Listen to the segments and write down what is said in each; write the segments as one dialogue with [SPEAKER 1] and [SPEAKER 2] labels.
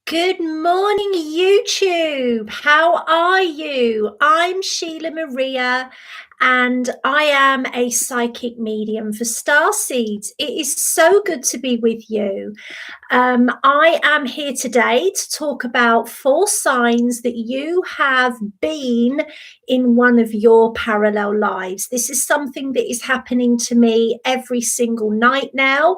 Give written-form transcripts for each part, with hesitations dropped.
[SPEAKER 1] Good morning, YouTube. How are you? I'm Sheila Maria, and I am a psychic medium for starseeds. It is so good to be with you. I am here today to talk about 4 signs that you have been in one of your parallel lives. This is something that is happening to me every single night now.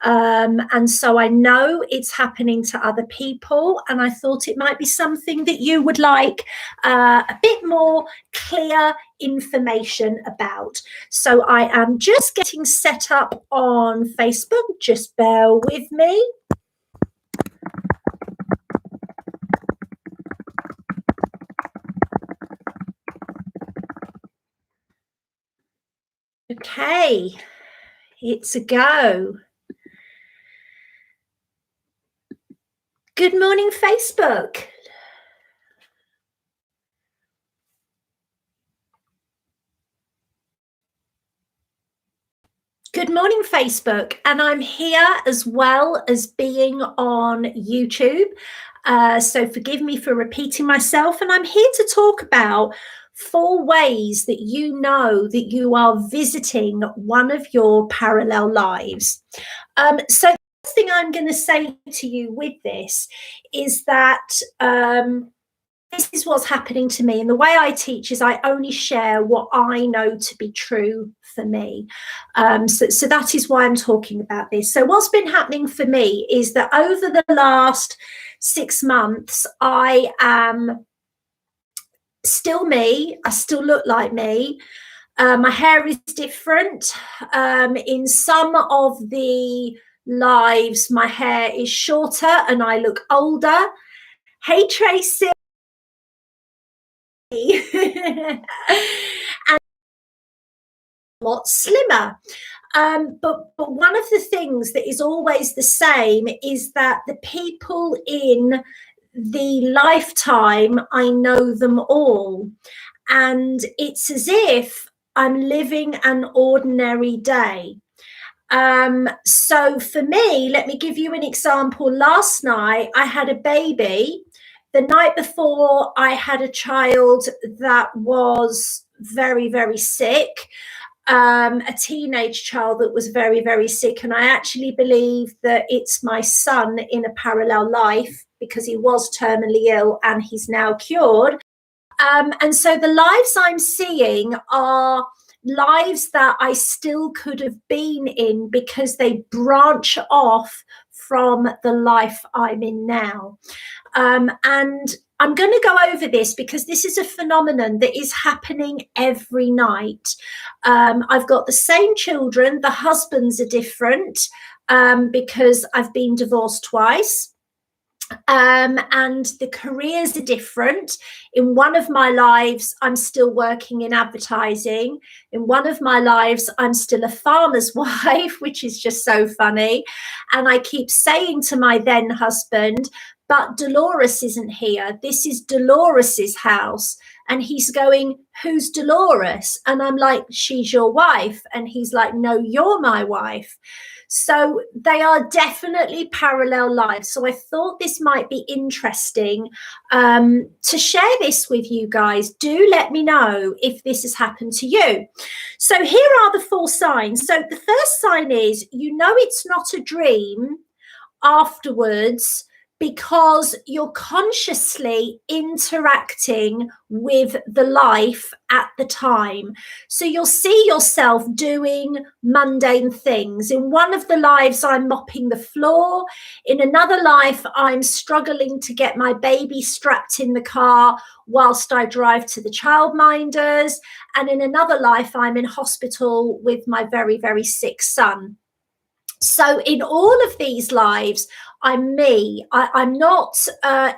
[SPEAKER 1] And so I know it's happening to other people, and I thought it might be something that you would like a bit more clear information about. So I am just getting set up on Facebook. Just bear with me. Okay, it's a go. Good morning, Facebook. Good morning, Facebook. And I'm here as well as being on YouTube. So forgive me for repeating myself. And I'm here to talk about 4 ways that you know that you are visiting one of your parallel lives. So the first thing I'm going to say to you with this is that this is what's happening to me. And the way I teach is I only share what I know to be true for me. So that is why I'm talking about this. So what's been happening for me is that over the last 6 months, I am still me. I still look like me. My hair is different. In some of the lives, my hair is shorter and I look older. Hey, Tracy. And a lot slimmer. But one of the things that is always the same is that the people in the lifetime, I know them all. And it's as if I'm living an ordinary day. So for me, let me give you an example. Last night, I had a baby. The night before, I had a child that was very, very sick, a teenage child that was very, very sick. And I actually believe that it's my son in a parallel life because he was terminally ill and he's now cured. And so the lives I'm seeing are lives that I still could have been in because they branch off from the life I'm in now. And I'm going to go over this because this is a phenomenon that is happening every night. I've got the same children. The husbands are different because I've been divorced twice. And the careers are different. In one of my lives, I'm still working in advertising. In one of my lives, I'm still a farmer's wife, which is just so funny. And I keep saying to my then husband, but Dolores isn't here. This is Dolores's house. And he's going, who's Dolores? And I'm like, she's your wife. And he's like, no, you're my wife. So they are definitely parallel lives. So I thought this might be interesting to share this with you guys. Do let me know if this has happened to you. So here are the 4 signs. So the first sign is, you know, it's not a dream afterwards because you're consciously interacting with the life at the time. So you'll see yourself doing mundane things. In one of the lives, I'm mopping the floor. In another life, I'm struggling to get my baby strapped in the car whilst I drive to the childminders. And in another life, I'm in hospital with my very, very sick son. So in all of these lives, I'm me. I'm not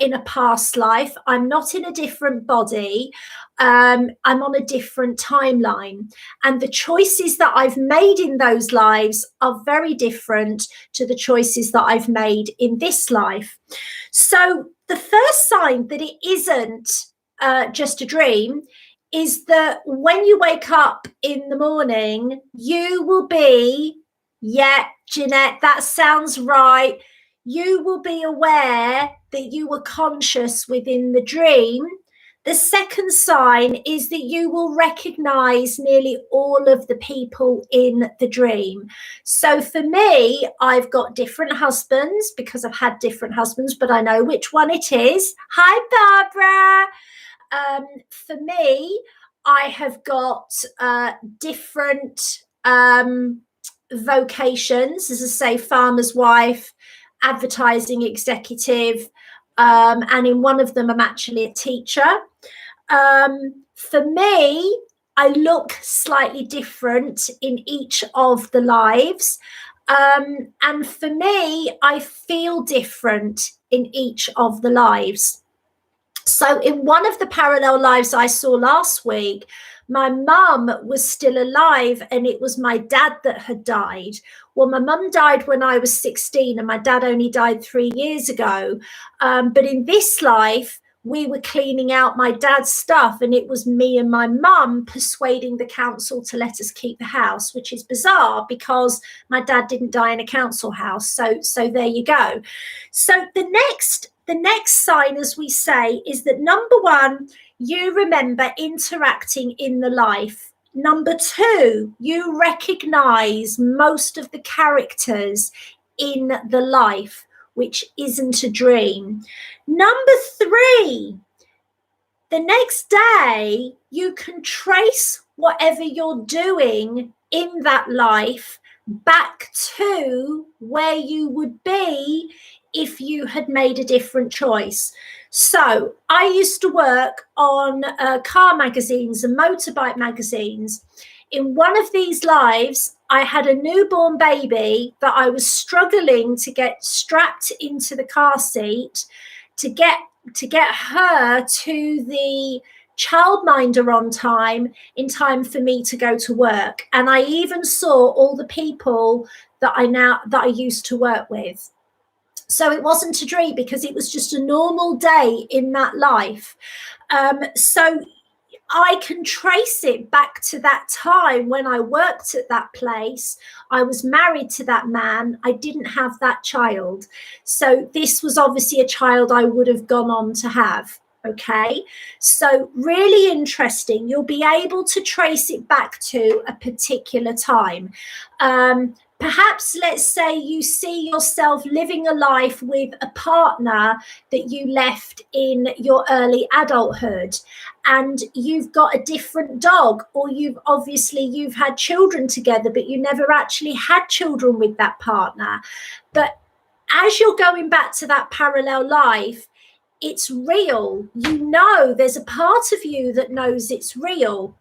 [SPEAKER 1] in a past life. I'm not in a different body. I'm on a different timeline. And the choices that I've made in those lives are very different to the choices that I've made in this life. So the first sign that it isn't just a dream is that when you wake up in the morning, you will be, yeah, Jeanette, that sounds right. you will be aware that you were conscious within the dream. The second sign is that you will recognize nearly all of the people in the dream. So for me, I've got different husbands because I've had different husbands, but I know which one it is. Hi, Barbara. For me, I have got different vocations, as I say, farmer's wife, advertising executive, and in one of them I'm actually a teacher. For me, I look slightly different in each of the lives. And for me, I feel different in each of the lives. So in one of the parallel lives I saw last week, my mum was still alive and it was my dad that had died. Well, my mum died when I was 16 and my dad only died 3 years ago. But in this life, we were cleaning out my dad's stuff and it was me and my mum persuading the council to let us keep the house, which is bizarre because my dad didn't die in a council house. So there you go. So the next sign, as we say, is that number one, you remember interacting in the life. Number two, you recognize most of the characters in the life, which isn't a dream. Number three, the next day, you can trace whatever you're doing in that life back to where you would be if you had made a different choice. So I used to work on car magazines and motorbike magazines. In one of these lives, I had a newborn baby that I was struggling to get strapped into the car seat to get her to the childminder on time, in time for me to go to work. And I even saw all the people that I used to work with. So it wasn't a dream because it was just a normal day in that life. So I can trace it back to that time when I worked at that place. I was married to that man. I didn't have that child. So this was obviously a child I would have gone on to have. Okay, so really interesting. You'll be able to trace it back to a particular time. Perhaps, let's say you see yourself living a life with a partner that you left in your early adulthood, and you've got a different dog, or you've had children together, but you never actually had children with that partner. But as you're going back to that parallel life, it's real. You know, there's a part of you that knows it's real.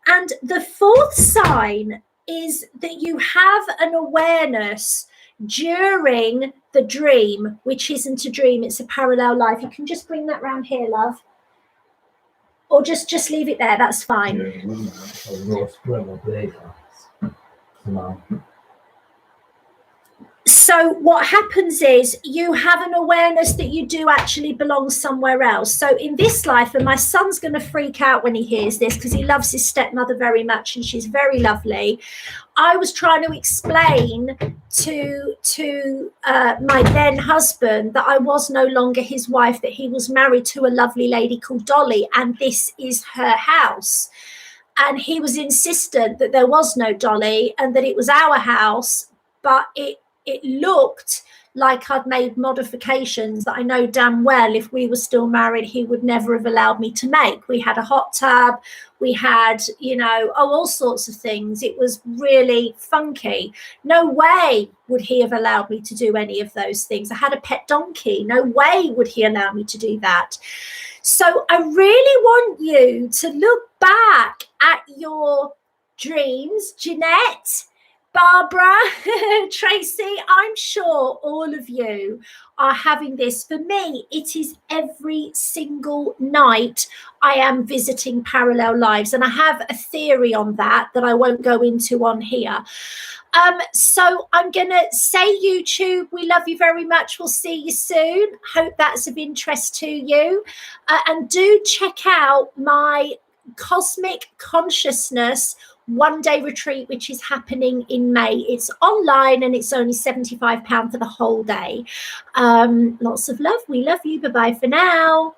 [SPEAKER 1] And the fourth sign is that you have an awareness during the dream, which isn't a dream, it's a parallel life. You can just bring that round here, love. Or just leave it there, that's fine. So what happens is you have an awareness that you do actually belong somewhere else. So in this life, and my son's going to freak out when he hears this because he loves his stepmother very much and she's very lovely. I was trying to explain to my then husband that I was no longer his wife, that he was married to a lovely lady called Dolly, and this is her house. And he was insistent that there was no Dolly and that it was our house, but it looked like I'd made modifications that I know damn well if we were still married, he would never have allowed me to make. We had a hot tub, we had, all sorts of things. It was really funky. No way would he have allowed me to do any of those things. I had a pet donkey. No way would he allow me to do that. So I really want you to look back at your dreams, Jeanette, Barbara, Tracy. I'm sure all of you are having this. For me, it is every single night I am visiting parallel lives, and I have a theory on that I won't go into on here. So I'm going to say, YouTube, we love you very much. We'll see you soon. Hope that's of interest to you. And do check out my Cosmic Consciousness one-day retreat, which is happening in May. It's online and it's only £75 for the whole day. Lots of love. We love you. Bye-bye for now.